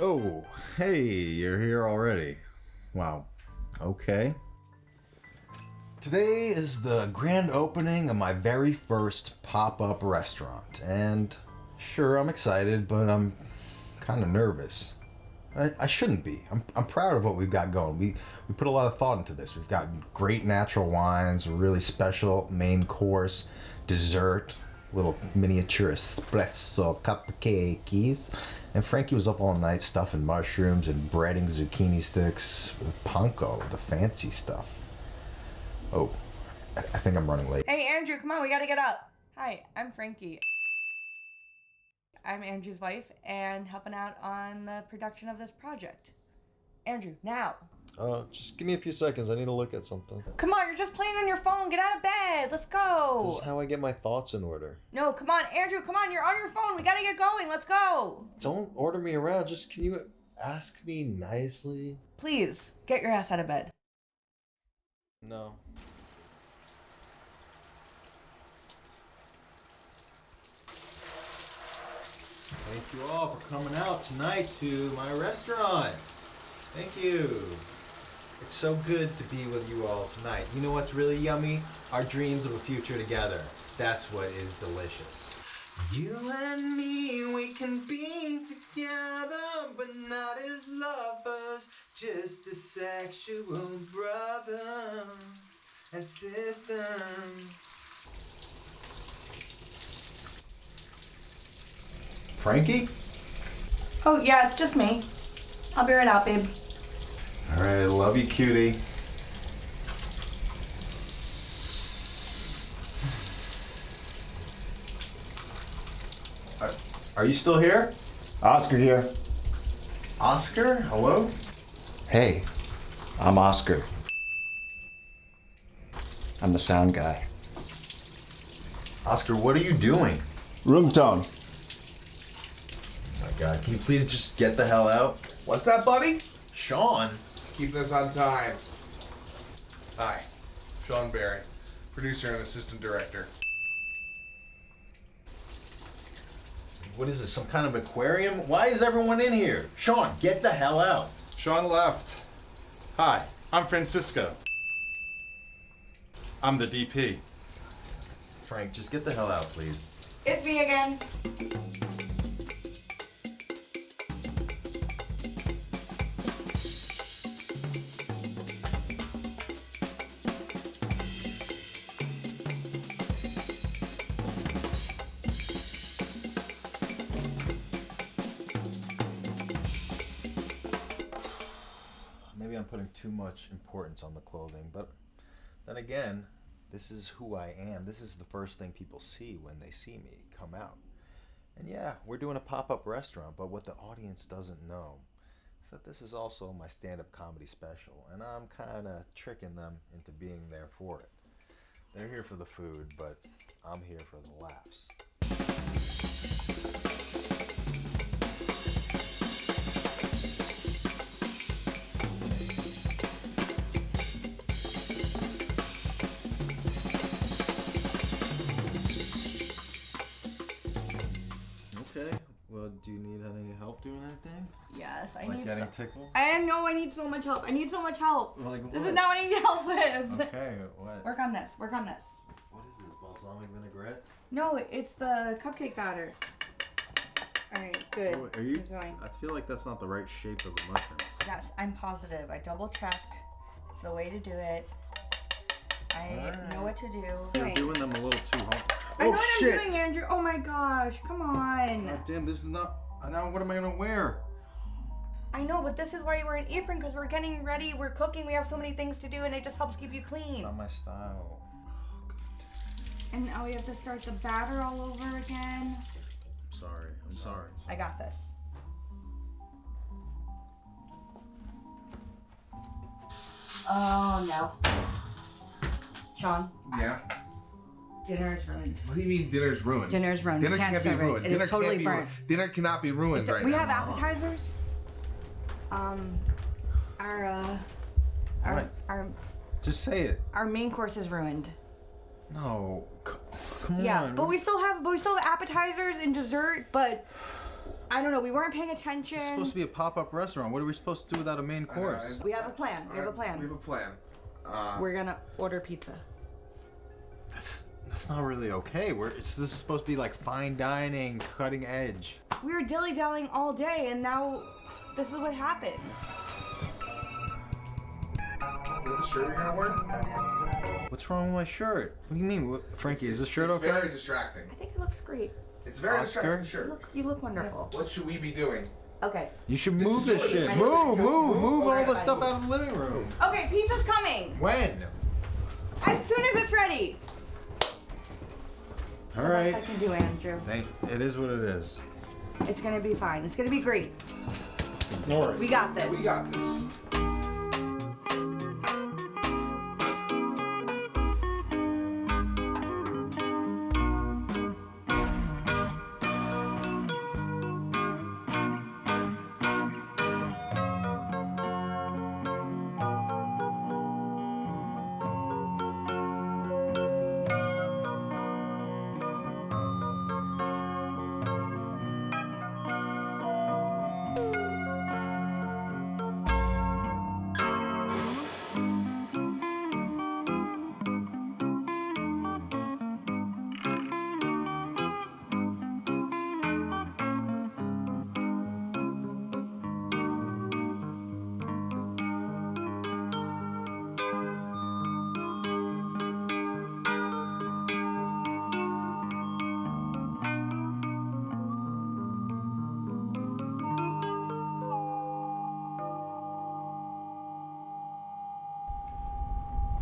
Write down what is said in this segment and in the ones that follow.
Oh, hey, you're here already. Wow. Okay. Today is the grand opening of my very first pop-up restaurant. And sure, I'm excited, but I'm kind of nervous. I shouldn't be. I'm proud of what we've got going. We put a lot of thought into this. We've got great natural wines, a really special main course, dessert, little miniature espresso cupcakes. And Frankie was up all night stuffing mushrooms and breading zucchini sticks with panko, the fancy stuff. Oh, I think I'm running late. Hey, Andrew, come on, we gotta get up. Hi, I'm Frankie. I'm Andrew's wife and helping out on the production of this project. Andrew, now. Just give me a few seconds. I need to look at something. Come on, you're just playing on your phone. Get out of bed. Let's go. This is how I get my thoughts in order. No, come on, Andrew, come on. You're on your phone. We gotta get going. Let's go. Don't order me around. Just can you ask me nicely? Please, get your ass out of bed. No. Thank you all for coming out tonight to my restaurant. Thank you. It's so good to be with you all tonight. You know what's really yummy? Our dreams of a future together. That's what is delicious. You and me, we can be together, but not as lovers, just as sexual brother and sister. Frankie? Oh, yeah, it's just me. I'll be right out, babe. All right, love you, cutie. Are you still here? Oscar here. Oscar? Hello? Hey, I'm Oscar. I'm the sound guy. Oscar, what are you doing? Room tone. Oh my God, can you please just get the hell out? What's that, buddy? Sean? Keeping us on time. Hi, Sean Barry, producer and assistant director. What is this, some kind of aquarium? Why is everyone in here? Sean, get the hell out. Sean left. Hi, I'm Francisco. I'm the DP. Frank, just get the hell out, please. It's me again. Maybe I'm putting too much importance on the clothing, but then again, this is who I am. This is the first thing people see when they see me come out. And yeah, we're doing a pop-up restaurant, but what the audience doesn't know is that this is also my stand-up comedy special, and I'm kind of tricking them into being there for it. They're here for the food, but I'm here for the laughs. Okay, well, do you need any help doing anything? Yes, I Like need getting some. tickled? I know I need so much help. I need so much help. Like This what? is not what I need help with. Okay, what? Work on this. Work on this. What is this, balsamic vinaigrette? No, it's the cupcake batter. All right, good. Oh, are you? Keep going. I feel like that's not the right shape of the mushrooms. Yes, I'm positive. I double checked. It's the way to do it. I know what to do. You're doing them a little too hard. I know Oh what shit! I'm doing, Andrew. Oh my gosh, come on. God damn, this is not. Now what am I gonna wear? I know, but this is why you wear an apron, because we're getting ready, we're cooking, we have so many things to do, and it just helps keep you It's clean. not my style. And now we have to start the batter all over again. Sorry, I'm sorry. I got this. Oh no. Sean, Yeah? dinner is ruined. What do you mean dinner's ruined? Dinner's ruined. Dinner We can't can't be serve it. ruined. It Dinner is totally can't be burnt. Dinner cannot be ruined right We now. have appetizers. Just say it. Our main course is ruined. No, come Yeah, on. but we still have appetizers and dessert, but I don't know. We weren't paying attention. It's supposed to be a pop-up restaurant. What are we supposed to do without a main course? We have a plan. We have a plan. We have a plan. We're gonna order pizza. That's not really okay. This is supposed to be like fine dining, cutting edge. We were dilly-dallying all day, and now this is what happens. Is that the shirt you're gonna wear? What's wrong with my shirt? What do you mean? Frankie, is this shirt okay? It's very distracting. I think it looks great. It's very Oscar? distracting shirt. You look wonderful. What should we be doing? Okay. You should move is this yours. shit. I Move all Okay. the stuff out of the living room. Okay, pizza's coming. When? As soon as it's ready. All That's right. I can do, Andrew. It is what it is. It's gonna be fine. It's gonna be great. No worries. We got this. We got this.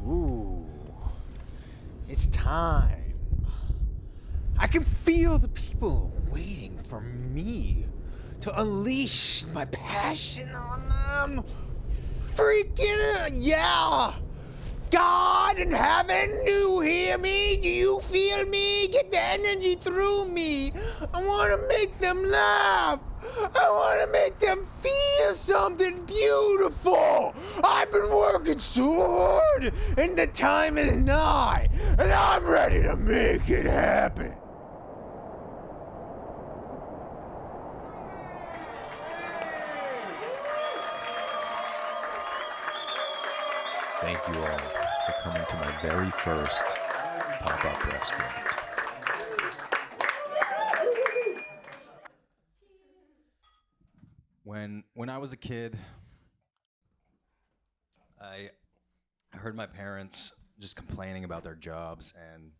Ooh, it's time. I can feel the people waiting for me to unleash my passion on them. Freaking yeah! God in heaven, do you hear me? Do you feel me? Get the energy through me. I want to make them laugh. I want to make them feel something beautiful. I've been working so hard, and the time is nigh, and I'm ready to make it happen. Thank you all for coming to my very first pop-up restaurant. When I was a kid, I heard my parents just complaining about their jobs, and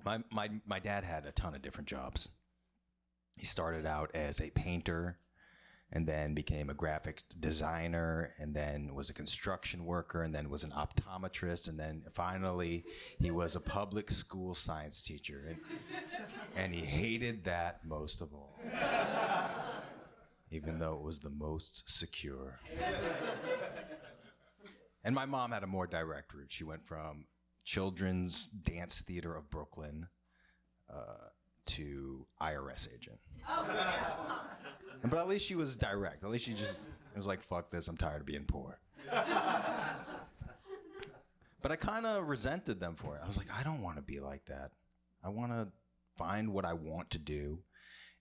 my dad had a ton of different jobs. He started out as a painter, and then became a graphic designer, and then was a construction worker, and then was an optometrist, and then finally he was a public school science teacher, and he hated that most of all, even though it was the most secure. And my mom had a more direct route. She went from Children's Dance Theater of Brooklyn to IRS agent. But at least she was direct. At least she just was like, fuck this, I'm tired of being poor. But I kind of resented them for it. I was like, I don't want to be like that. I want to find what I want to do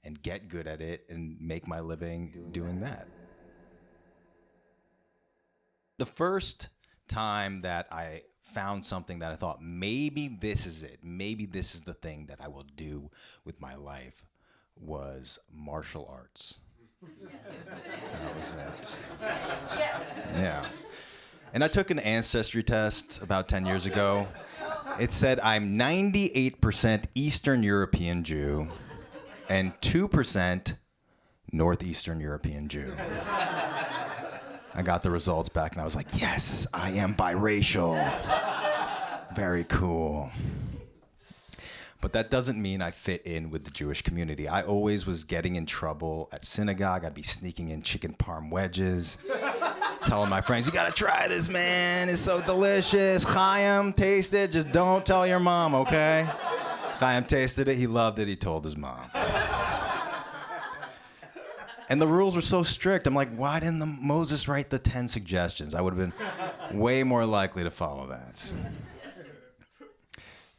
and get good at it and make my living doing that. The first time that I found something that I thought, maybe this is it, maybe this is the thing that I will do with my life, was martial arts. That was it. Yes. Yeah. And I took an ancestry test about 10 years ago. It said I'm 98% Eastern European Jew and 2% Northeastern European Jew. I got the results back and I was like, yes, I am biracial. Very cool. But that doesn't mean I fit in with the Jewish community. I always was getting in trouble at synagogue. I'd be sneaking in chicken parm wedges, telling my friends, you gotta try this, man. It's so delicious. Chaim, taste it. Just don't tell your mom, okay? Chaim tasted it. He loved it. He told his mom. And the rules were so strict. I'm like, why didn't Moses write the 10 suggestions? I would have been way more likely to follow that.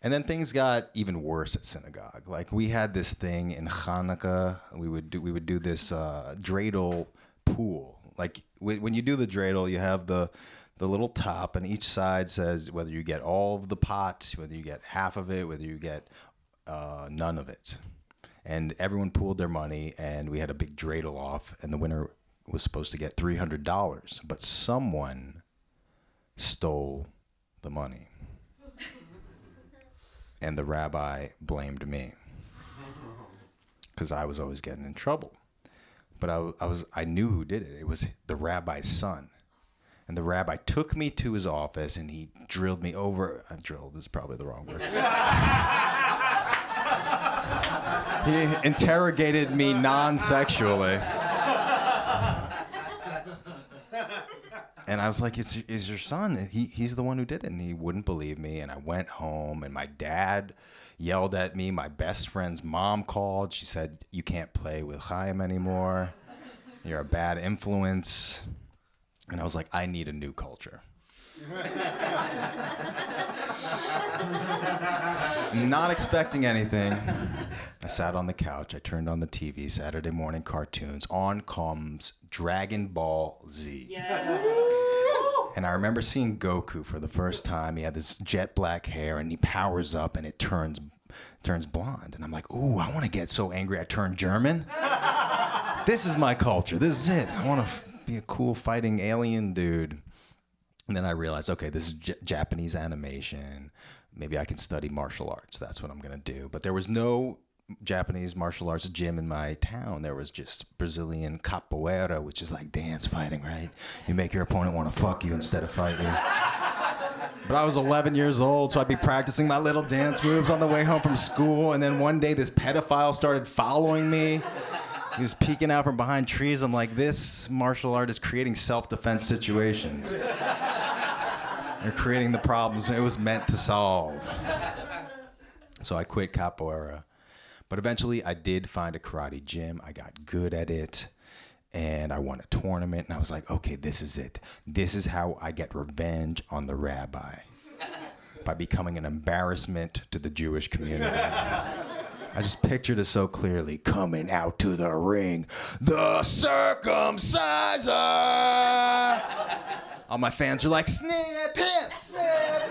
And then things got even worse at synagogue. Like we had this thing in Hanukkah. We would do this dreidel pool. Like when you do the dreidel, you have the little top, and each side says whether you get all of the pot, whether you get half of it, whether you get none of it. And everyone pooled their money, and we had a big dreidel off, and the winner was supposed to get $300, but someone stole the money. And the rabbi blamed me because I was always getting in trouble. But I knew who did it. It was the rabbi's son. And the rabbi took me to his office and he drilled me over. Drilled is probably the wrong word. He interrogated me non-sexually. And I was like, it's your son. He's the one who did it. And he wouldn't believe me. And I went home and my dad yelled at me. My best friend's mom called. She said, you can't play with Chaim anymore. You're a bad influence. And I was like, I need a new culture. Not expecting anything. I sat on the couch. I turned on the TV, Saturday morning cartoons. On comes Dragon Ball Z. Yeah. And I remember seeing Goku for the first time. He had this jet black hair, and he powers up, and it turns blonde. And I'm like, ooh, I want to get so angry I turn German. This is my culture. This is it. I want to be a cool fighting alien dude. And then I realized, okay, this is Japanese animation. Maybe I can study martial arts. That's what I'm going to do. But there was no Japanese martial arts gym in my town. There was just Brazilian capoeira, which is like dance fighting, right? You make your opponent want to fuck you instead of fight you. But I was 11 years old, so I'd be practicing my little dance moves on the way home from school. And then one day, this pedophile started following me. He was peeking out from behind trees. I'm like, this martial art is creating self-defense situations. You're creating the problems it was meant to solve. So I quit capoeira. But eventually I did find a karate gym. I got good at it. And I won a tournament. And I was like, okay, this is it. This is how I get revenge on the rabbi. By becoming an embarrassment to the Jewish community. I just pictured it so clearly. Coming out to the ring, the circumciser. All my fans are like, snap him, snap him.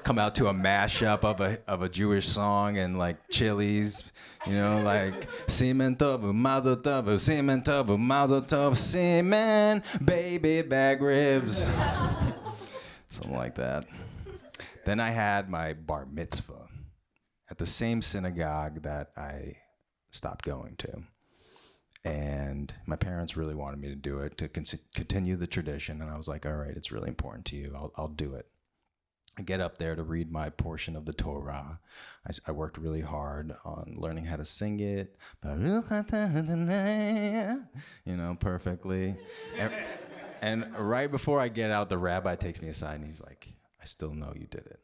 Come out to a mashup of a Jewish song and like Chili's, you know, like Semen Tovu, Mazel Tovu, Semen Tovu, Mazel Tov, Semen, baby back ribs. Something like that. Then I had my bar mitzvah at the same synagogue that I stopped going to. And my parents really wanted me to do it, to continue the tradition. And I was like, all right, it's really important to you. I'll do it. I get up there to read my portion of the Torah. I worked really hard on learning how to sing it. You know, perfectly. And right before I get out, the rabbi takes me aside and he's like, I still know you did it.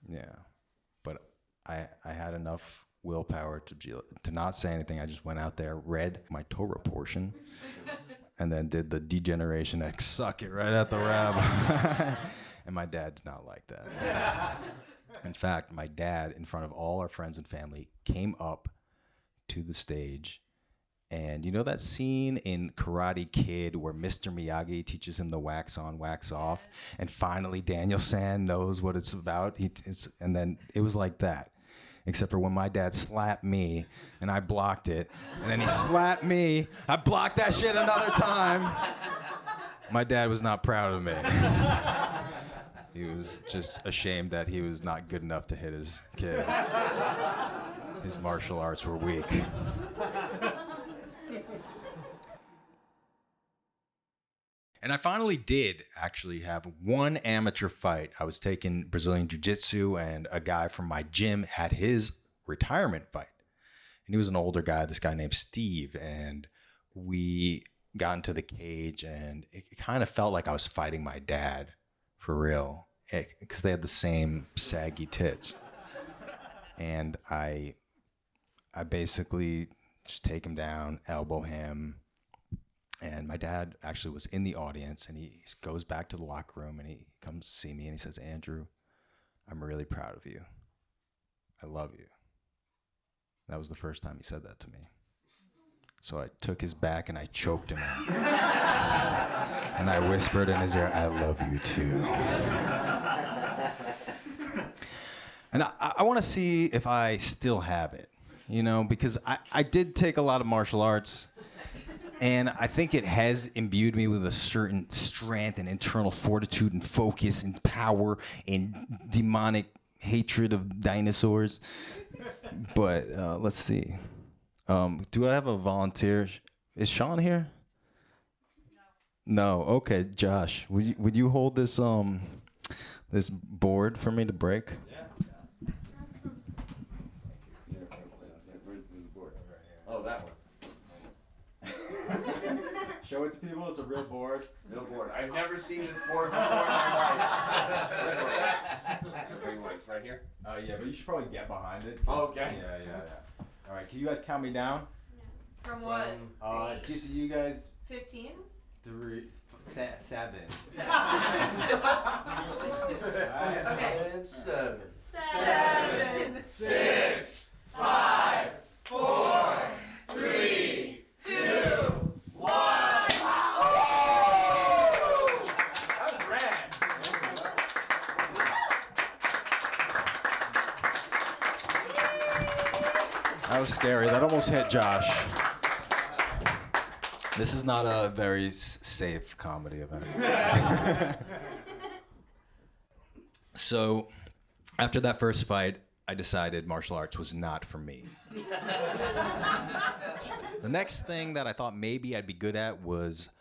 Yeah, but I had enough willpower to not say anything. I just went out there, read my Torah portion, and then did the degeneration X, suck it right at the rabbi. And my dad did not like that. In fact, my dad, in front of all our friends and family, came up to the stage. And you know that scene in Karate Kid where Mr. Miyagi teaches him the wax on, wax off, and finally Daniel San knows what it's about? And then it was like that, except for when my dad slapped me and I blocked it, and then he slapped me, I blocked that shit another time. My dad was not proud of me. He was just ashamed that he was not good enough to hit his kid. His martial arts were weak. And I finally did actually have one amateur fight. I was taking Brazilian Jiu-Jitsu, and a guy from my gym had his retirement fight. And he was an older guy, this guy named Steve. And we got into the cage, and it kind of felt like I was fighting my dad for real, because they had the same saggy tits. And I basically just take him down, elbow him, And my dad actually was in the audience, and he goes back to the locker room, and he comes to see me, and he says, Andrew, I'm really proud of you. I love you. That was the first time he said that to me. So I took his back, and I choked him out. And I whispered in his ear, I love you too. And I want to see if I still have it, you know, because I did take a lot of martial arts. And I think it has imbued me with a certain strength and internal fortitude and focus and power and demonic hatred of dinosaurs. But let's see. Do I have a volunteer? Is Sean here? No. Okay, Josh, would you hold this this board for me to break? Yeah. Where's the board? Oh, that one. Show it to people. It's a real board. Real board. I've never seen this board before in my life. It's right here. Yeah, but you should probably get behind it. Oh, okay. Yeah. All right, can you guys count me down? From what? Just you guys. 15? 3, 7. Okay. 7. 7. 6. 5. 4. 3. 2. 1. That's rad. That was scary. That almost hit Josh. This is not a very safe comedy event. So, after that first fight, I decided martial arts was not for me. The next thing that I thought maybe I'd be good at was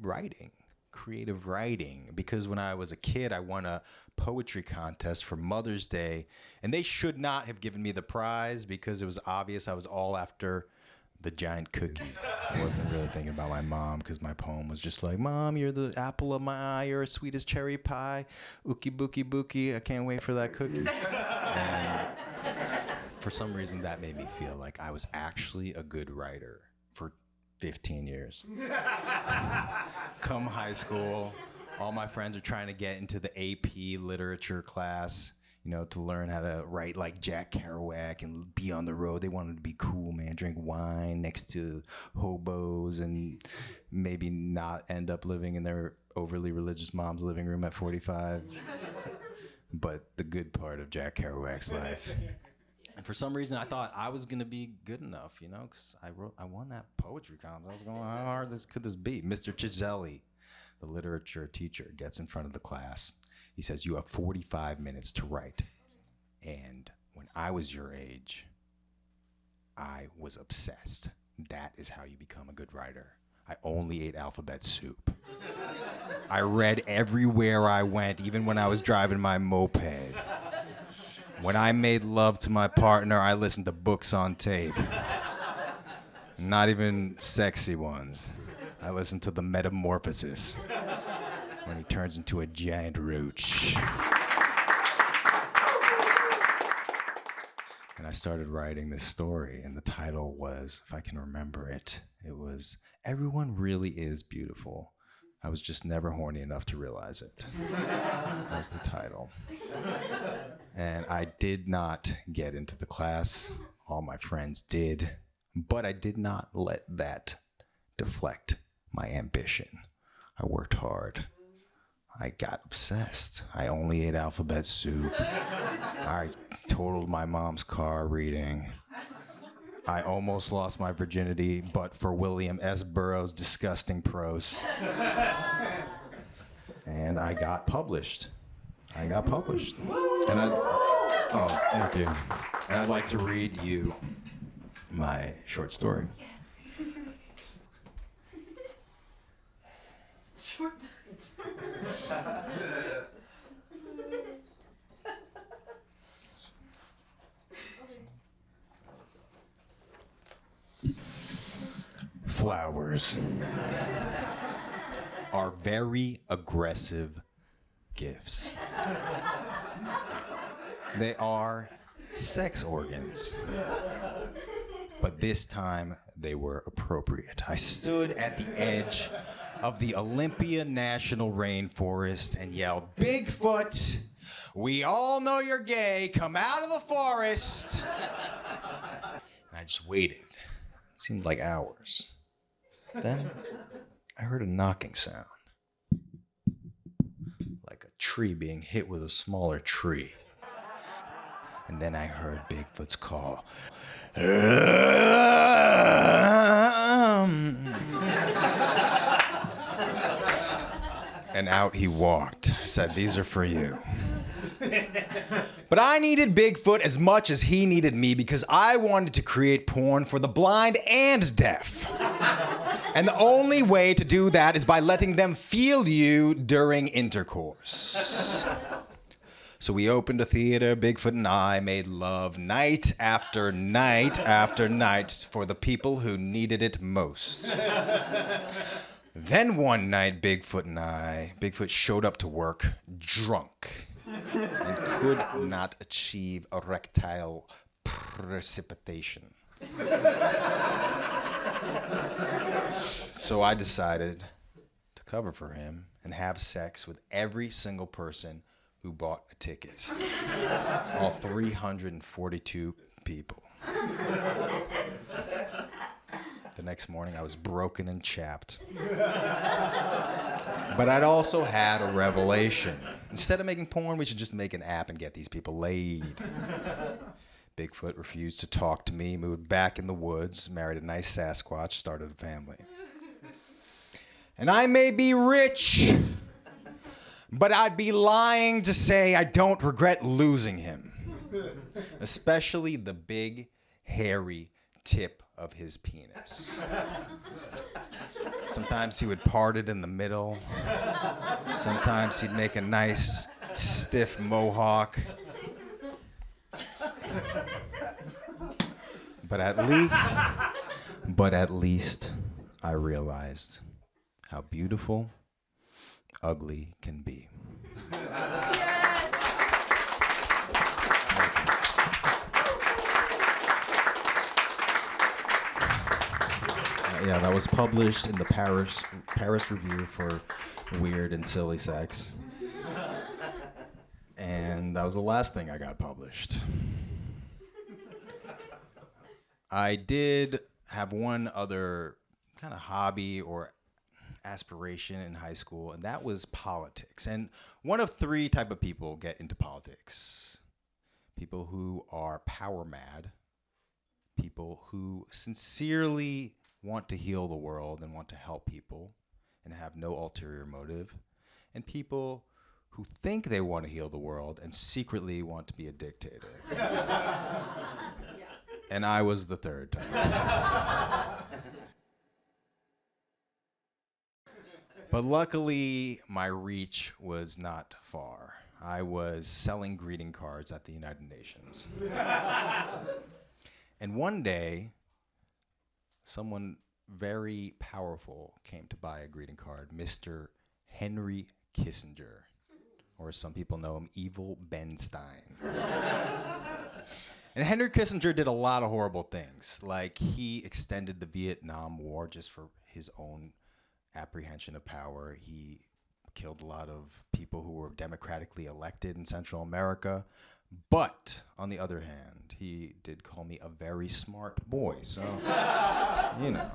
writing, creative writing. Because when I was a kid, I won a poetry contest for Mother's Day, and they should not have given me the prize because it was obvious I was all after the giant cookie. I wasn't really thinking about my mom because my poem was just like, Mom, you're the apple of my eye, you're as sweet as cherry pie, ookie bookie bookie, I can't wait for that cookie. And for some reason that made me feel like I was actually a good writer for 15 years. Come high school, all my friends are trying to get into the AP literature class, you know, to learn how to write like Jack Kerouac and be on the road. They wanted to be cool, man, drink wine next to hobos and maybe not end up living in their overly religious mom's living room at 45. But the good part of Jack Kerouac's life. And for some reason, I thought I was going to be good enough, you know, because I won that poetry contest. I was going, how hard could this be? Mr. Chizelli, the literature teacher, gets in front of the class. He says, you have 45 minutes to write. And when I was your age, I was obsessed. That is how you become a good writer. I only ate alphabet soup. I read everywhere I went, even when I was driving my moped. When I made love to my partner, I listened to books on tape. Not even sexy ones. I listened to The Metamorphosis, when he turns into a giant roach. And I started writing this story, and the title was, if I can remember it, it was, Everyone Really Is Beautiful. I was just never horny enough to realize it. That was the title. And I did not get into the class. All my friends did. But I did not let that deflect my ambition. I worked hard. I got obsessed. I only ate alphabet soup. I totaled my mom's car reading. I almost lost my virginity, but for William S. Burroughs' disgusting prose. And I got published. And oh, thank you. And I'd like to read you my short story. Yes. Short. Flowers are very aggressive gifts. They are sex organs. But this time, they were appropriate. I stood at the edge of the Olympia National Rainforest and yelled, "Bigfoot, we all know you're gay. Come out of the forest." And I just waited. It seemed like hours. Then I heard a knocking sound. Like a tree being hit with a smaller tree. And then I heard Bigfoot's call. And out he walked. I said, "These are for you." But I needed Bigfoot as much as he needed me because I wanted to create porn for the blind and deaf. And the only way to do that is by letting them feel you during intercourse. So we opened a theater, Bigfoot and I made love night after night after night for the people who needed it most. Then one night, Bigfoot showed up to work drunk and could not achieve erectile precipitation. So I decided to cover for him and have sex with every single person who bought a ticket. All 342 people. The next morning, I was broken and chapped. But I'd also had a revelation. Instead of making porn, we should just make an app and get these people laid. Bigfoot refused to talk to me, moved back in the woods, married a nice Sasquatch, started a family. And I may be rich, but I'd be lying to say I don't regret losing him. Especially the big, hairy tip of his penis. Sometimes he would part it in the middle. Sometimes he'd make a nice, stiff mohawk. But at least I realized how beautiful ugly can be. Yeah, that was published in the Paris Review for Weird and Silly Sex. And that was the last thing I got published. I did have one other kind of hobby or aspiration in high school, and that was politics. And one of three type of people get into politics. People who are power mad, people who sincerely want to heal the world and want to help people and have no ulterior motive, and people who think they want to heal the world and secretly want to be a dictator. And I was the third type. But luckily, my reach was not far. I was selling greeting cards at the United Nations. And one day, someone very powerful came to buy a greeting card, Mr. Henry Kissinger, or as some people know him, Evil Ben Stein. And Henry Kissinger did a lot of horrible things. Like, he extended the Vietnam War just for his own apprehension of power. He killed a lot of people who were democratically elected in Central America. But, on the other hand, he did call me a very smart boy. So, you know,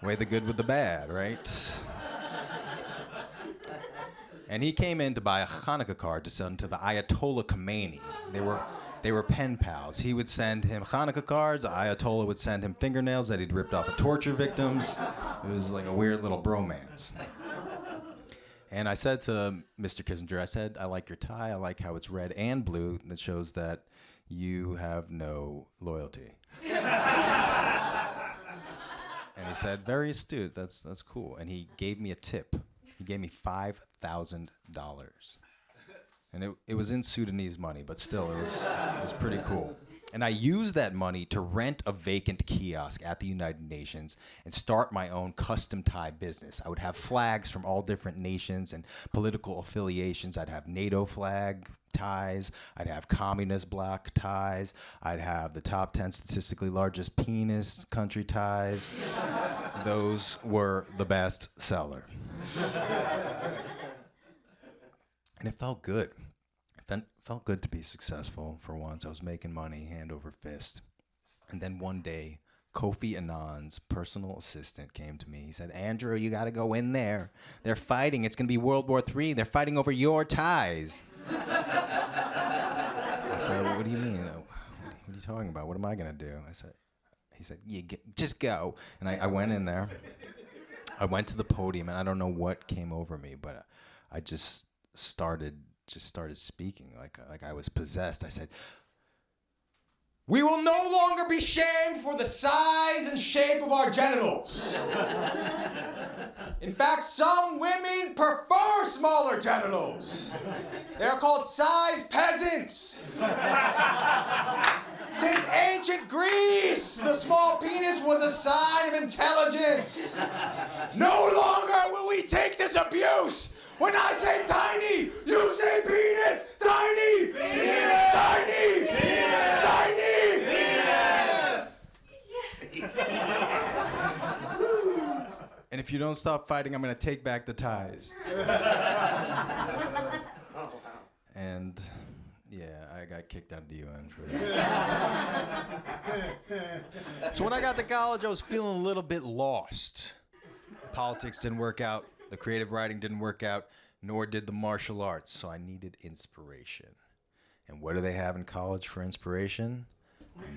weigh the good with the bad, right? And he came in to buy a Hanukkah card to send to the Ayatollah Khomeini. They were pen pals. He would send him Hanukkah cards. The Ayatollah would send him fingernails that he'd ripped off of torture victims. It was like a weird little bromance. And I said to Mr. Kissinger, I said, "I like your tie. I like how it's red and blue. That shows that you have no loyalty." And he said, "Very astute. That's cool." And he gave me a tip. He gave me $5,000. And it was in Sudanese money, but still, it was pretty cool. And I used that money to rent a vacant kiosk at the United Nations and start my own custom tie business. I would have flags from all different nations and political affiliations. I'd have NATO flag ties. I'd have communist bloc ties. I'd have the top 10 statistically largest penis country ties. Those were the best seller. And it felt good. Felt good to be successful for once. I was making money hand over fist. And then one day, Kofi Annan's personal assistant came to me. He said, Andrew, you got to go in there. They're fighting. It's going to be World War III. They're fighting over your ties. I said, what do you mean? What are you talking about? What am I going to do? He said, just go. And I went in there. I went to the podium, and I don't know what came over me, but I just started speaking like I was possessed. I said, we will no longer be shamed for the size and shape of our genitals. In fact, some women prefer smaller genitals. They're called size peasants. Since ancient Greece, the small penis was a sign of intelligence. No longer will we take this abuse. When I say tiny, you say penis! Tiny! Penis! Tiny! Penis! Tiny! Penis! And if you don't stop fighting, I'm going to take back the ties. And yeah, I got kicked out of the UN for that. So when I got to college, I was feeling a little bit lost. Politics didn't work out. The creative writing didn't work out, nor did the martial arts, so I needed inspiration. And what do they have in college for inspiration?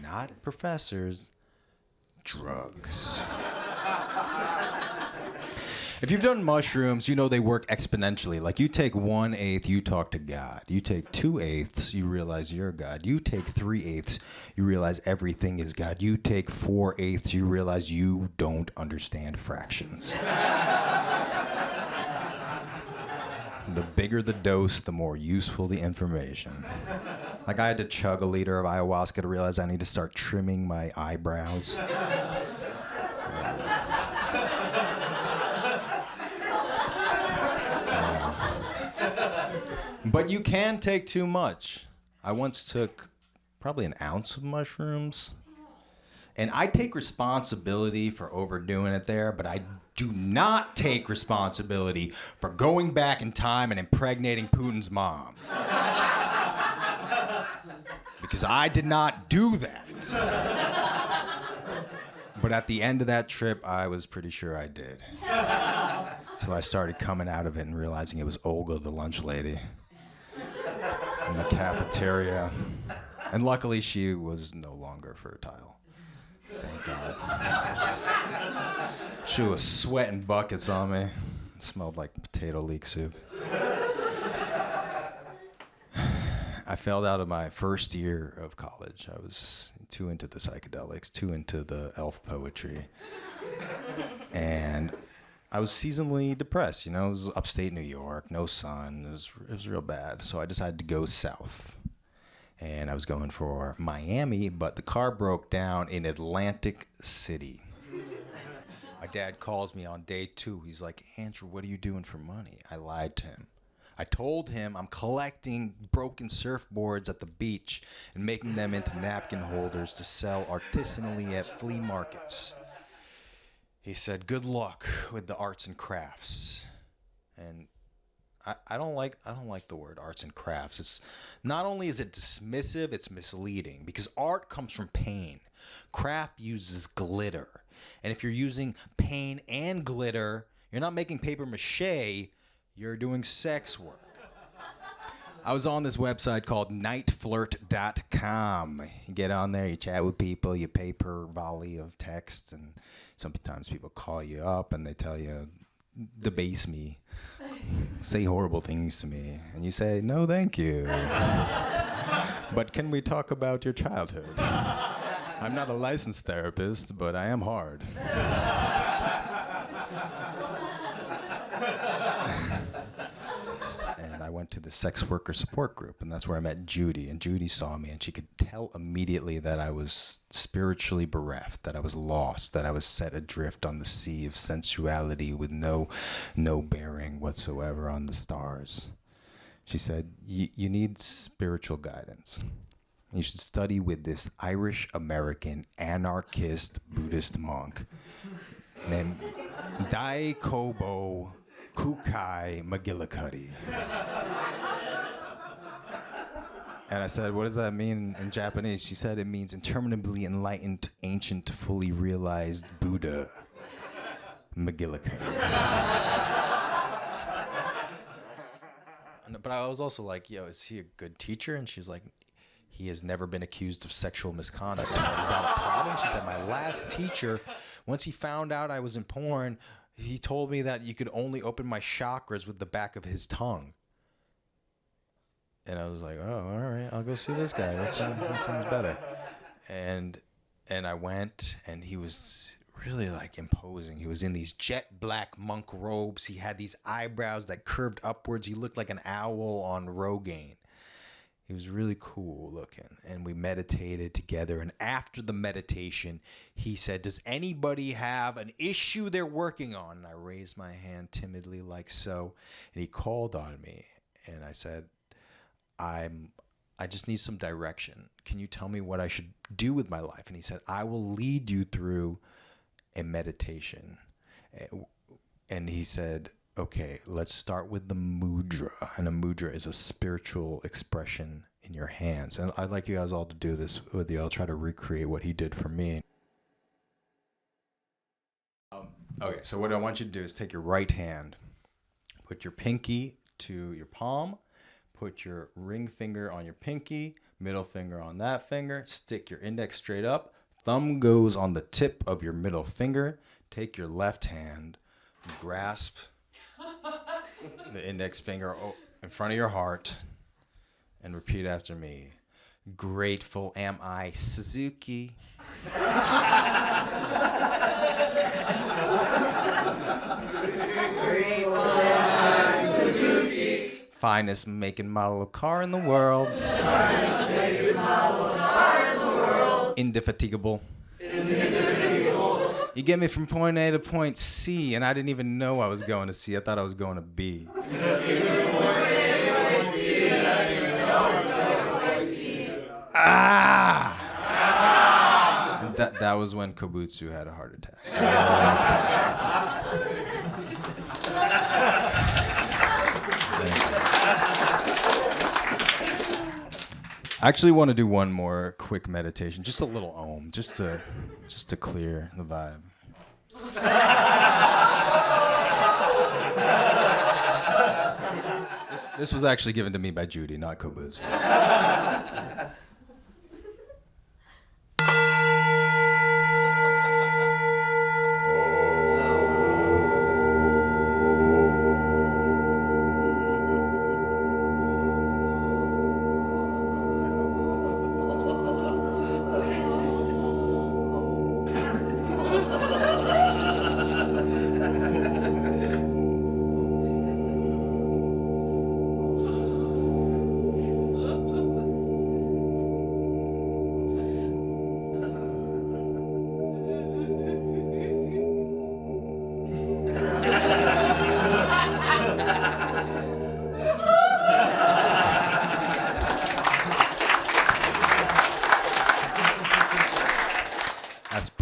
Not professors, drugs. If you've done mushrooms, you know they work exponentially. Like you take 1/8, you talk to God. You take 2/8, you realize you're God. You take 3/8, you realize everything is God. You take 4/8, you realize you don't understand fractions. The bigger the dose, the more useful the information. Like I had to chug a liter of ayahuasca to realize I need to start trimming my eyebrows. But you can take too much. I once took probably an ounce of mushrooms. And I take responsibility for overdoing it there, but I do not take responsibility for going back in time and impregnating Putin's mom. Because I did not do that. But at the end of that trip, I was pretty sure I did. Until I started coming out of it and realizing it was Olga, the lunch lady, from the cafeteria. And luckily, she was no longer fertile. Thank God. She was sweating buckets on me. It smelled like potato leek soup. I failed out of my first year of college. I was too into the psychedelics, too into the elf poetry. And I was seasonally depressed, you know. It was upstate New York, no sun. It was real bad. So I decided to go south. And I was going for Miami, but the car broke down in Atlantic City. My dad calls me on day 2. He's like, Andrew, what are you doing for money? I lied to him. I told him I'm collecting broken surfboards at the beach and making them into napkin holders to sell artisanally at flea markets. He said, good luck with the arts and crafts. And I don't like the word arts and crafts. It's not only is it dismissive, it's misleading because art comes from pain. Craft uses glitter. And if you're using pain and glitter, you're not making paper mache, you're doing sex work. I was on this website called nightflirt.com. You get on there, you chat with people, you pay per volley of text, and sometimes people call you up and they tell you, debase me, say horrible things to me, and you say, no, thank you. But can we talk about your childhood? I'm not a licensed therapist, but I am hard. And I went went to the sex worker support group, and that's where I met Judy. And Judy saw me, and she could tell immediately that I was spiritually bereft, that I was lost, that I was set adrift on the sea of sensuality with no bearing whatsoever on the stars. She said, you need spiritual guidance. You should study with this Irish-American anarchist Buddhist monk named Dai Kobo Kukai McGillicuddy. And I said, what does that mean in Japanese? She said it means interminably enlightened, ancient, fully realized Buddha McGillicuddy. But I was also like, yo, is he a good teacher? And she was like, he has never been accused of sexual misconduct. I said, is that a problem? She said, my last teacher, once he found out I was in porn, he told me that you could only open my chakras with the back of his tongue. And I was like, oh, all right, I'll go see this guy. That sounds better. And I went, and he was really like imposing. He was in these jet black monk robes. He had these eyebrows that curved upwards. He looked like an owl on Rogaine. He was really cool looking, and we meditated together. And after the meditation, he said, does anybody have an issue they're working on? And I raised my hand timidly like so, and he called on me. And I said, I just need some direction. Can you tell me what I should do with my life? And he said, I will lead you through a meditation. And he said, okay, let's start with the mudra. And a mudra is a spiritual expression in your hands. And I'd like you guys all to do this with you. I'll try to recreate what he did for me. Okay, so what I want you to do is take your right hand, put your pinky to your palm, put your ring finger on your pinky, middle finger on that finger, stick your index straight up, thumb goes on the tip of your middle finger, take your left hand, grasp the index finger in front of your heart, and repeat after me. Grateful am I, Suzuki. Finest making model of car in the world. Indefatigable. You get me from point A to point C, and I didn't even know I was going to C. I thought I was going to B. Ah! That was when Kobutsu had a heart attack. I actually want to do one more quick meditation, just a little om, just to clear the vibe. This was actually given to me by Judy, not Kobutsu.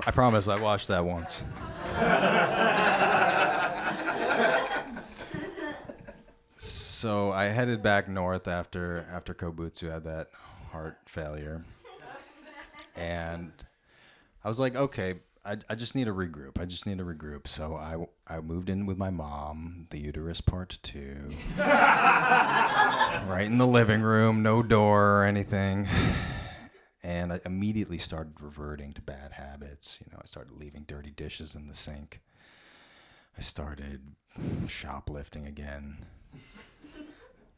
I promise I watched that once. So I headed back north after Kobutsu had that heart failure. And I was like, okay, I just need to regroup. So I moved in with my mom, the uterus part 2. Right in the living room, no door or anything. And I immediately started reverting to bad habits. You know, I started leaving dirty dishes in the sink. I started shoplifting again.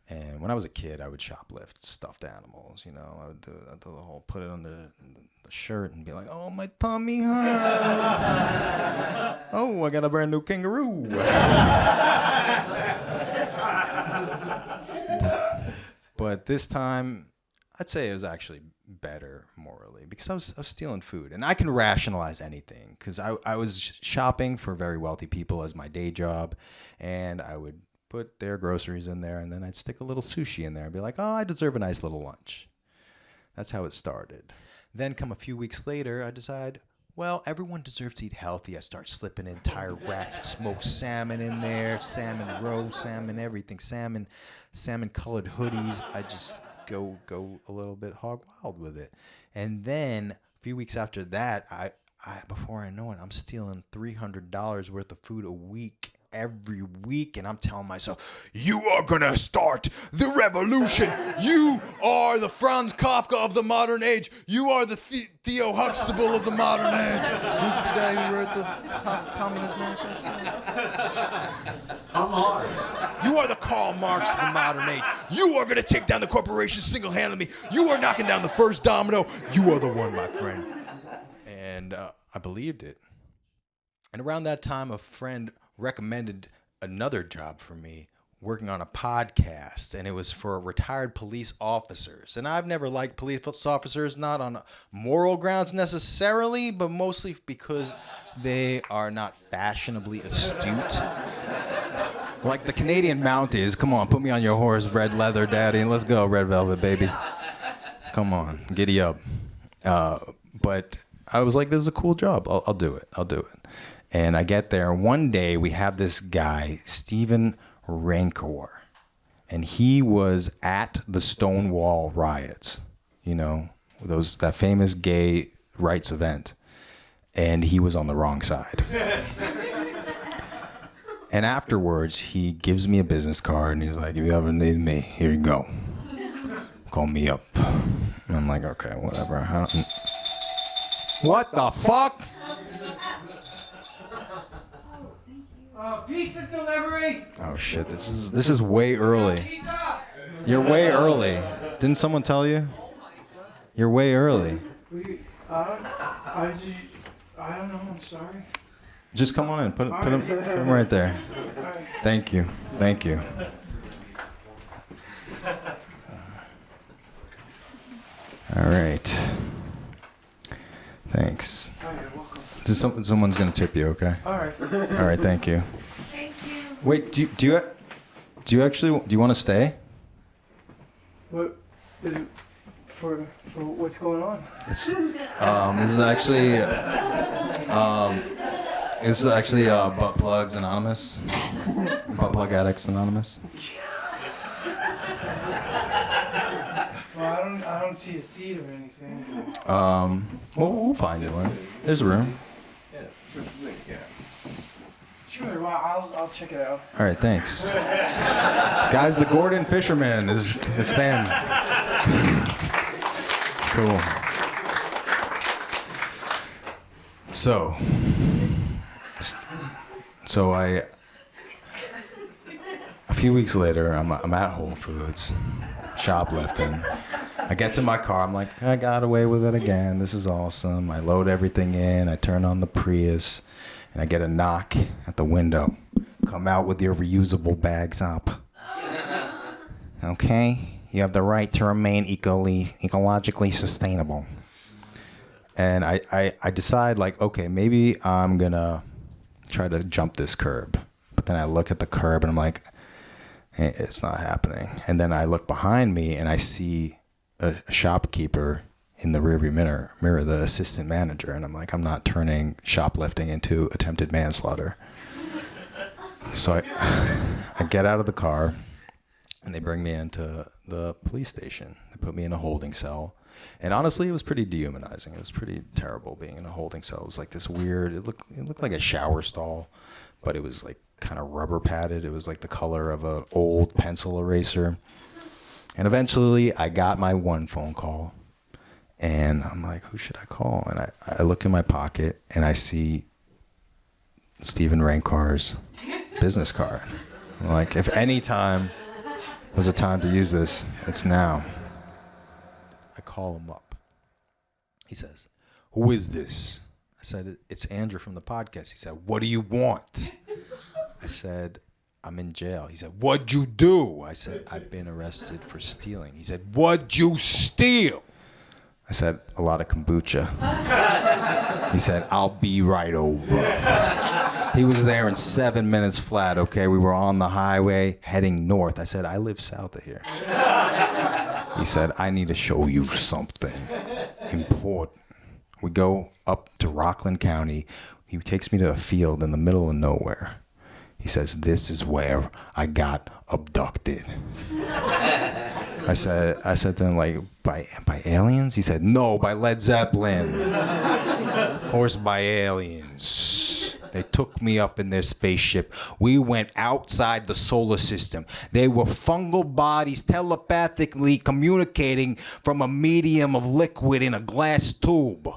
And when I was a kid, I would shoplift stuffed animals. You know, I would do the whole put it under the shirt and be like, "Oh, my tummy hurts. Oh, I got a brand new kangaroo." But this time, I'd say it was actually better morally because I was stealing food. And I can rationalize anything because I was shopping for very wealthy people as my day job. And I would put their groceries in there and then I'd stick a little sushi in there and be like, oh, I deserve a nice little lunch. That's how it started. Then come a few weeks later, I decide, well, everyone deserves to eat healthy. I start slipping entire racks of smoked salmon in there, salmon roe, salmon everything, salmon colored hoodies. I just go a little bit hog wild with it. And then a few weeks after that, I before I know it, I'm stealing $300 worth of food a week. Every week, and I'm telling myself, you are gonna start the revolution. You are the Franz Kafka of the modern age. You are the Theo Huxtable of the modern age. Who's the guy who wrote the Communist Manifesto? Karl Marx. You are the Karl Marx of the modern age. You are gonna take down the corporation single-handedly. You are knocking down the first domino. You are the one, my friend. And I believed it. And around that time, a friend recommended another job for me, working on a podcast, and it was for retired police officers. And I've never liked police officers, not on moral grounds necessarily, but mostly because they are not fashionably astute. Like the Canadian Mounties. Come on, put me on your horse, red leather, daddy. Let's go, red velvet, baby. Come on, giddy up. But I was like, this is a cool job. I'll do it. And I get there. One day we have this guy, Stephen Rancor, and he was at the Stonewall riots, you know, that famous gay rights event, and he was on the wrong side. And afterwards, he gives me a business card, and he's like, if you ever need me, here you go. Call me up. And I'm like, okay, whatever. What the fuck? Pizza delivery. Oh shit! This is way early. Pizza. You're way early. Didn't someone tell you? You're way early. I don't know. I'm sorry. Just come on in. Put him right there. Thank you. All right. Thanks. Oh, you're welcome. Someone's gonna tip you, okay? All right. All right. Thank you. Thank you. Wait. Do you want to stay? What is it for what's going on? This is actually Butt Plugs Anonymous. Butt Plug Addicts Anonymous. Well, I don't see a seat or anything. We'll find you one. There's a room. Sure. Well, I'll check it out. All right, thanks. Guys, the Gordon Fisherman is standing. Cool. So a few weeks later, I'm at Whole Foods, shoplifting. I get to my car, I'm like, I got away with it again. This is awesome. I load everything in, I turn on the Prius, and I get a knock at the window. Come out with your reusable bags up. Okay? You have the right to remain ecologically sustainable. And I decide, like, okay, maybe I'm gonna try to jump this curb. But then I look at the curb and I'm like, hey, it's not happening. And then I look behind me and I see a shopkeeper in the rearview mirror, the assistant manager. And I'm like, I'm not turning shoplifting into attempted manslaughter. So I get out of the car and they bring me into the police station. They put me in a holding cell. And honestly, it was pretty dehumanizing. It was pretty terrible being in a holding cell. It was like this weird, it looked like a shower stall, but it was like kind of rubber padded. It was like the color of an old pencil eraser. And eventually I got my one phone call and I'm like, who should I call? And I look in my pocket and I see Stephen Rancor's business card. I'm like, if any time was a time to use this, it's now. I call him up. He says, who is this? I said, it's Andrew from the podcast. He said, what do you want? I said, I'm in jail. He said, what'd you do? I said, I've been arrested for stealing. He said, what'd you steal? I said, a lot of kombucha. He said, I'll be right over. He was there in 7 minutes flat, okay? We were on the highway heading north. I said, I live south of here. He said, I need to show you something important. We go up to Rockland County. He takes me to a field in the middle of nowhere. He says, this is where I got abducted. I said to him, like, by aliens? He said, no, by Led Zeppelin. Of course, by aliens. They took me up in their spaceship. We went outside the solar system. They were fungal bodies telepathically communicating from a medium of liquid in a glass tube.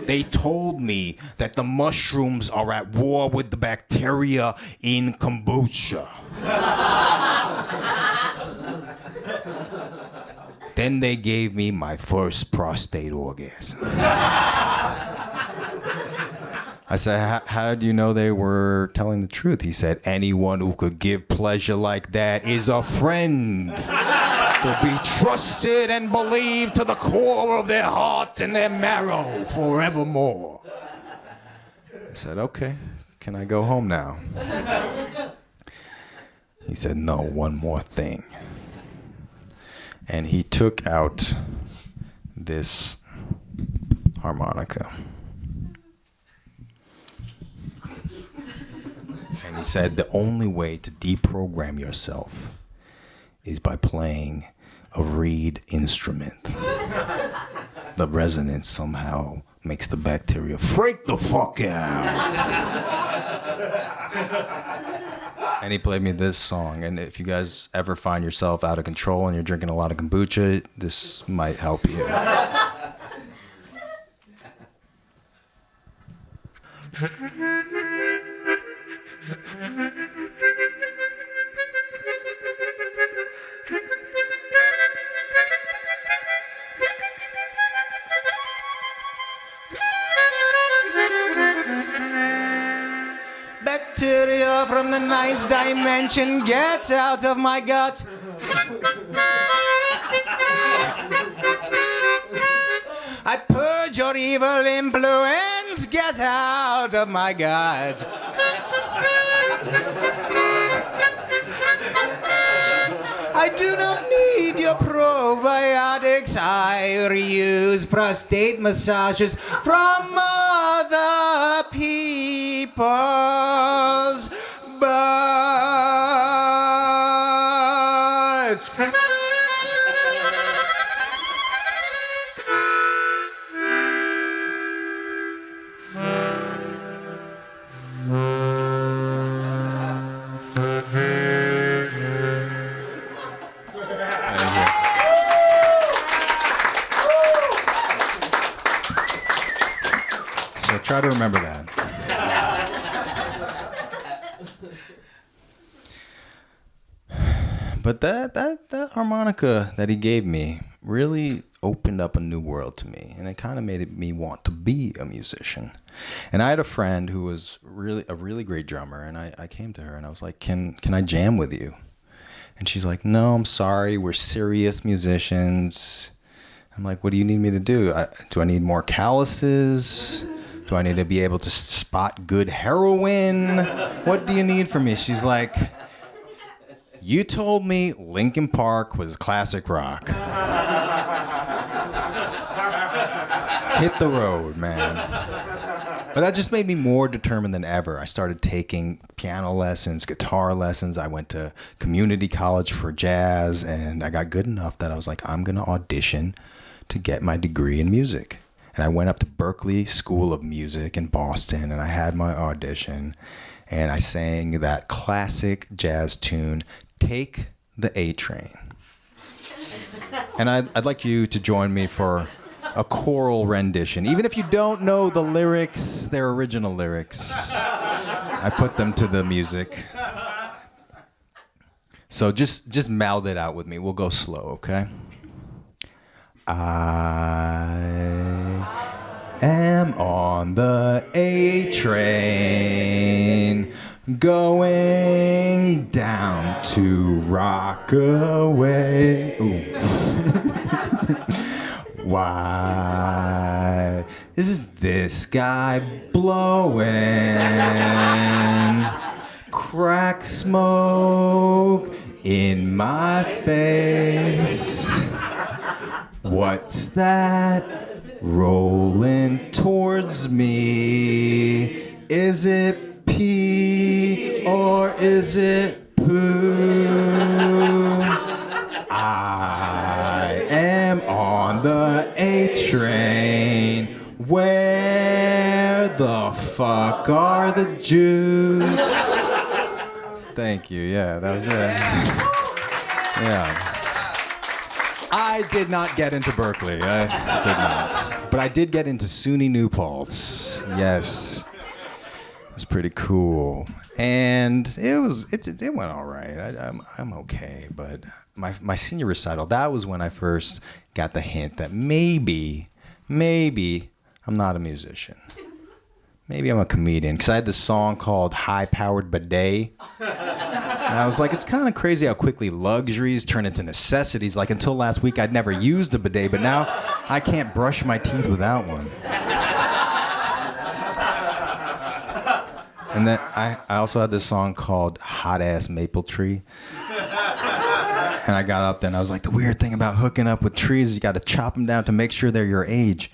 They told me that the mushrooms are at war with the bacteria in kombucha. Then they gave me my first prostate orgasm. I said, how do you know they were telling the truth? He said, anyone who could give pleasure like that is a friend. To be trusted and believed to the core of their heart and their marrow forevermore. I said, okay, can I go home now? He said, no, one more thing. And he took out this harmonica. And he said the only way to deprogram yourself is by playing a reed instrument. The resonance somehow makes the bacteria freak the fuck out. And he played me this song. And if you guys ever find yourself out of control and you're drinking a lot of kombucha, this might help you. Bacteria from the ninth dimension, get out of my gut. I purge your evil influence, get out of my gut. I do not need your probiotics. I reuse prostate massages from other people's butts. So try to remember that. But that harmonica that he gave me really opened up a new world to me, and it kind of made me want to be a musician. And I had a friend who was a really great drummer, and I came to her and I was like, can I jam with you? And she's like, no, I'm sorry, we're serious musicians. I'm like, what do you need me to do? Do I need more calluses? Do I need to be able to spot good heroin? What do you need from me? She's like, you told me Linkin Park was classic rock. Hit the road, man. But that just made me more determined than ever. I started taking piano lessons, guitar lessons. I went to community college for jazz, and I got good enough that I was like, I'm going to audition to get my degree in music. And I went up to Berklee School of Music in Boston, and I had my audition, and I sang that classic jazz tune, Take the A Train. And I'd like you to join me for a choral rendition. Even if you don't know the lyrics, they're original lyrics. I put them to the music. So just mouth it out with me. We'll go slow, okay? I am on the A train, Going down to Rockaway. Ooh. Why is this guy blowing crack smoke in my face? What's that rolling towards me? Is it pee or is it poo? I am on the A train. Where the fuck are the Jews? Thank you. Yeah, that was it. Yeah. I did not get into Berkeley. I did not. But I did get into SUNY New Paltz. Yes. It was pretty cool. And it went all right. I'm okay. But my senior recital, that was when I first got the hint that maybe I'm not a musician. Maybe I'm a comedian. Because I had this song called High Powered Bidet. And I was like, it's kind of crazy how quickly luxuries turn into necessities. Like, until last week, I'd never used a bidet, but now I can't brush my teeth without one. And then I also had this song called Hot Ass Maple Tree. And I got up there and I was like, the weird thing about hooking up with trees is you got to chop them down to make sure they're your age.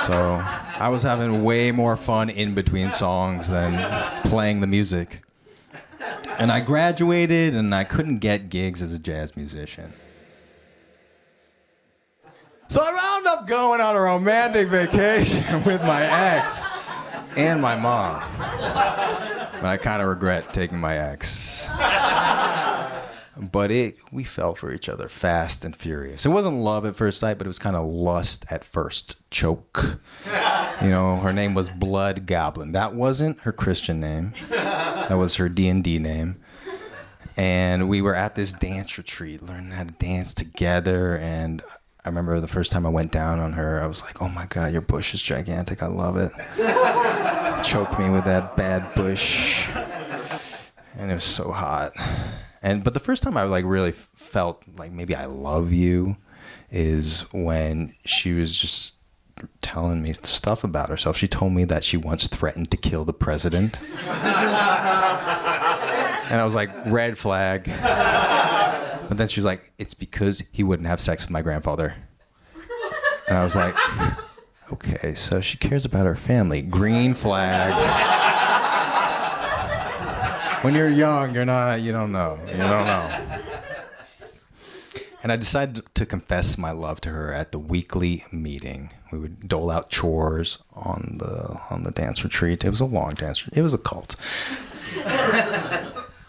So I was having way more fun in between songs than playing the music. And I graduated and I couldn't get gigs as a jazz musician. So I wound up going on a romantic vacation with my ex and my mom. But I kind of regret taking my ex. But we fell for each other fast and furious. It wasn't love at first sight, but it was kind of lust at first choke. You know, her name was Blood Goblin. That wasn't her Christian name. That was her D&D name. And we were at this dance retreat, learning how to dance together. And I remember the first time I went down on her, I was like, oh my God, your bush is gigantic. I love it. Choke me with that bad bush. And it was so hot. But the first time I like really felt like maybe I love you is when she was just telling me stuff about herself. She told me that she once threatened to kill the president. And I was like, red flag. But then she was like, it's because he wouldn't have sex with my grandfather. And I was like, okay, so she cares about her family. Green flag. When you're young, you don't know. And I decided to confess my love to her at the weekly meeting. We would dole out chores on the dance retreat. It was a long dance retreat. It was a cult.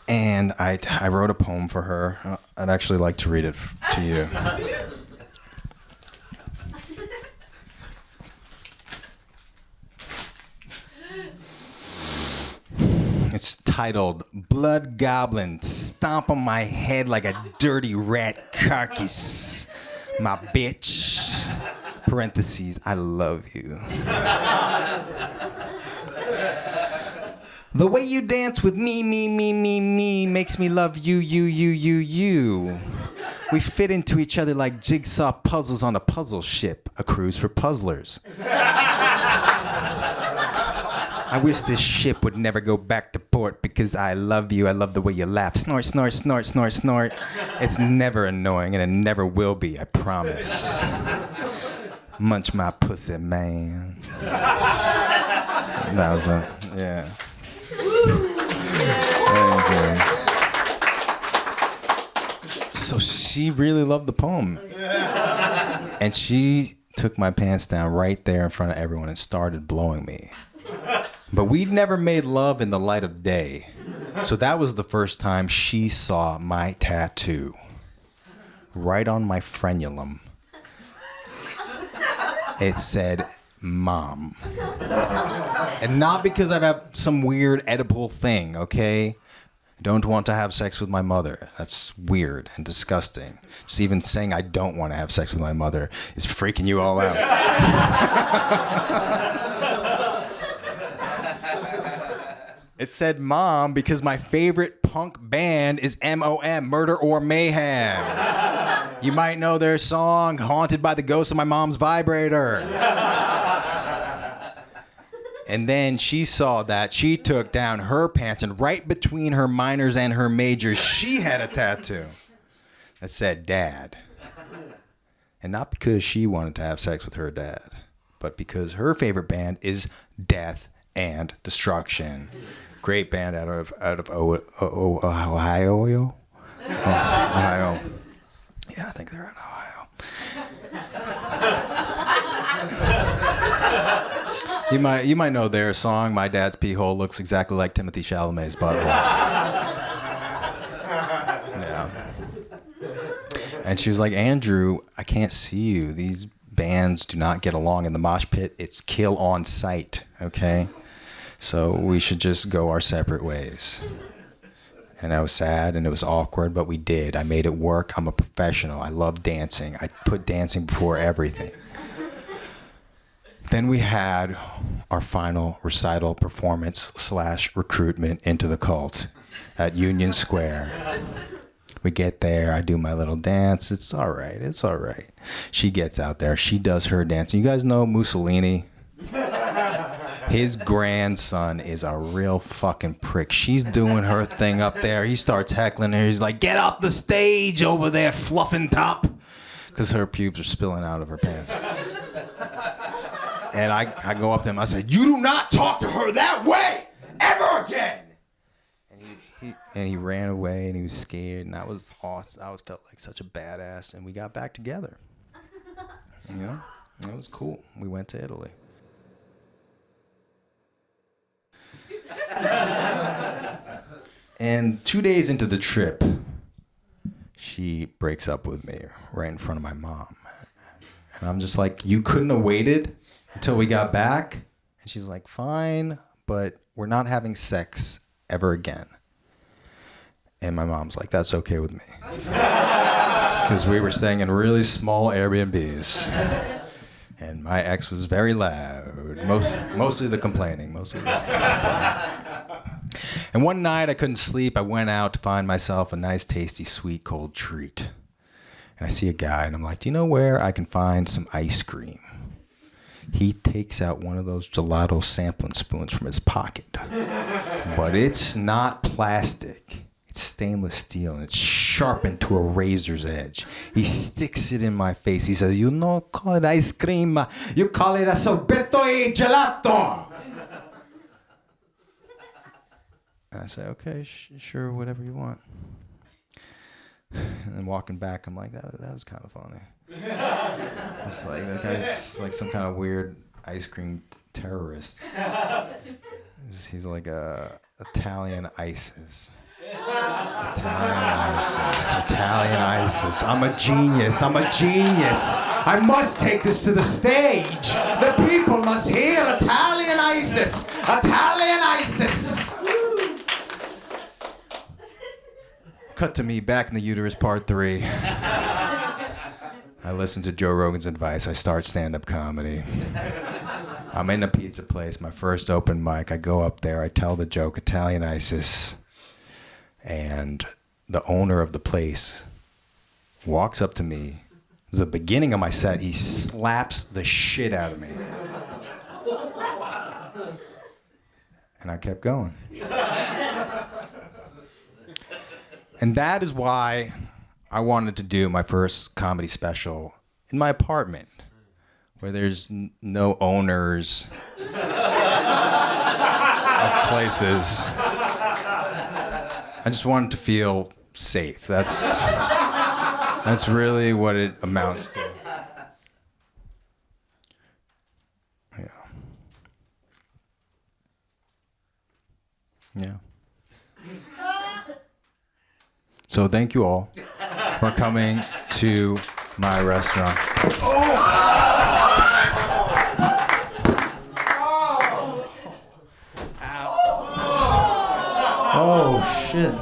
And I wrote a poem for her. I'd actually like to read it to you. It's titled, Blood Goblin, stomp on my head like a dirty rat carcass. My bitch. Parentheses, I love you. The way you dance with me makes me love you. We fit into each other like jigsaw puzzles on a puzzle ship, a cruise for puzzlers. I wish this ship would never go back to port because I love you. I love the way you laugh. Snort, snort, snort, snort, snort. It's never annoying and it never will be, I promise. Munch my pussy, man. That was yeah. So she really loved the poem. And she took my pants down right there in front of everyone and started blowing me. But we'd never made love in the light of day. So that was the first time she saw my tattoo. Right on my frenulum. It said, Mom. And not because I have some weird edible thing, okay? I don't want to have sex with my mother. That's weird and disgusting. Just even saying I don't want to have sex with my mother is freaking you all out. It said Mom because my favorite punk band is MOM, Murder or Mayhem. You might know their song, Haunted by the Ghost of My Mom's Vibrator. And then she saw that. She took down her pants, and right between her minors and her majors, she had a tattoo that said Dad. And not because she wanted to have sex with her dad, but because her favorite band is Death and Destruction. Great band out of Ohio. Ohio. Yeah, I think they're out of Ohio. You might know their song, My Dad's Pee Hole Looks Exactly Like Timothy Chalamet's Butthole. Yeah. And she was like, Andrew, I can't see you. These bands do not get along in the mosh pit. It's kill on sight, okay? So we should just go our separate ways. And I was sad and it was awkward, but we did. I made it work. I'm a professional. I love dancing. I put dancing before everything. Then we had our final recital performance / recruitment into the cult at Union Square. We get there, I do my little dance. It's all right. She gets out there. She does her dance. You guys know Mussolini? His grandson is a real fucking prick. She's doing her thing up there. He starts heckling her. He's like, get off the stage over there, fluffing top. Because her pubes are spilling out of her pants. And I go up to him. I said, you do not talk to her that way ever again. And he ran away and he was scared. And I was awesome. I felt like such a badass. And we got back together. You know, it was cool. We went to Italy. And 2 days into the trip, she breaks up with me right in front of my mom. And I'm just like, you couldn't have waited until we got back? And she's like, fine, but we're not having sex ever again. And my mom's like, that's okay with me. Because we were staying in really small Airbnbs. And my ex was very loud. Mostly the complaining. And one night I couldn't sleep. I went out to find myself a nice, tasty, sweet, cold treat. And I see a guy, and I'm like, do you know where I can find some ice cream? He takes out one of those gelato sampling spoons from his pocket. But it's not plastic. It's stainless steel, and it's sharpened to a razor's edge. He sticks it in my face. He says, you don't call it ice cream. You call it a sorbetto e gelato. And I say, okay, sure, whatever you want. And then walking back, I'm like, that was kind of funny. It's like, that guy's like some kind of weird ice cream terrorist. He's like a Italian ISIS. Italian ISIS. I'm a genius. I must take this to the stage. The people must hear Italian ISIS. Cut to me back in the uterus part 3. I listen to Joe Rogan's advice. I start stand-up comedy. I'm in a pizza place, my first open mic. I go up there. I tell the joke, Italian ISIS. And the owner of the place walks up to me. It's the beginning of my set. He slaps the shit out of me. And I kept going. And that is why I wanted to do my first comedy special in my apartment, where there's no owners of places. I just wanted to feel safe. That's really what it amounts to. Yeah. So thank you all for coming to my restaurant. Oh shit!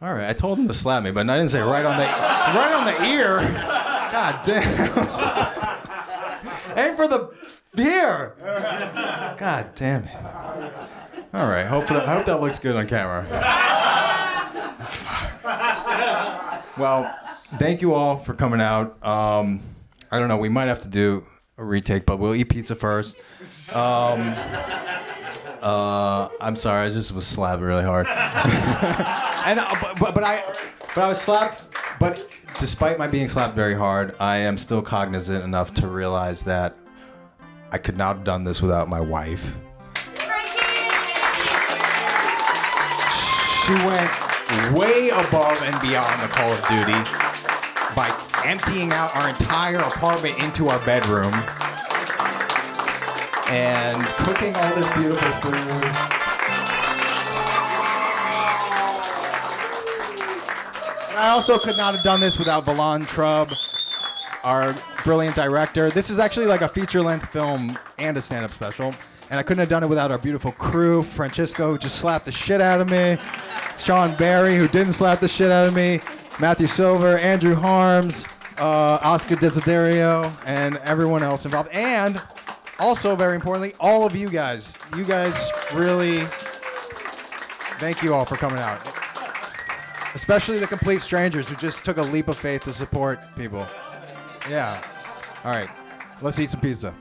All right, I told him to slap me, but I didn't say right on the ear. God damn! Aim for the ear. God damn it! All right. I hope that looks good on camera. Well, thank you all for coming out. I don't know. We might have to do a retake, but we'll eat pizza first. I'm sorry. I just was slapped really hard. And but I was slapped. But despite my being slapped very hard, I am still cognizant enough to realize that I could not have done this without my wife. She went way above and beyond the Call of Duty by emptying out our entire apartment into our bedroom and cooking all this beautiful food. And I also could not have done this without Vilan Trub, our brilliant director. This is actually like a feature-length film and a stand-up special. And I couldn't have done it without our beautiful crew, Francisco, who just slapped the shit out of me, Sean Barry, who didn't slap the shit out of me, Matthew Silver, Andrew Harms, Oscar Desiderio, and everyone else involved. And also, very importantly, all of you guys. You guys really, thank you all for coming out. Especially the complete strangers who just took a leap of faith to support people. Yeah. All right. Let's eat some pizza.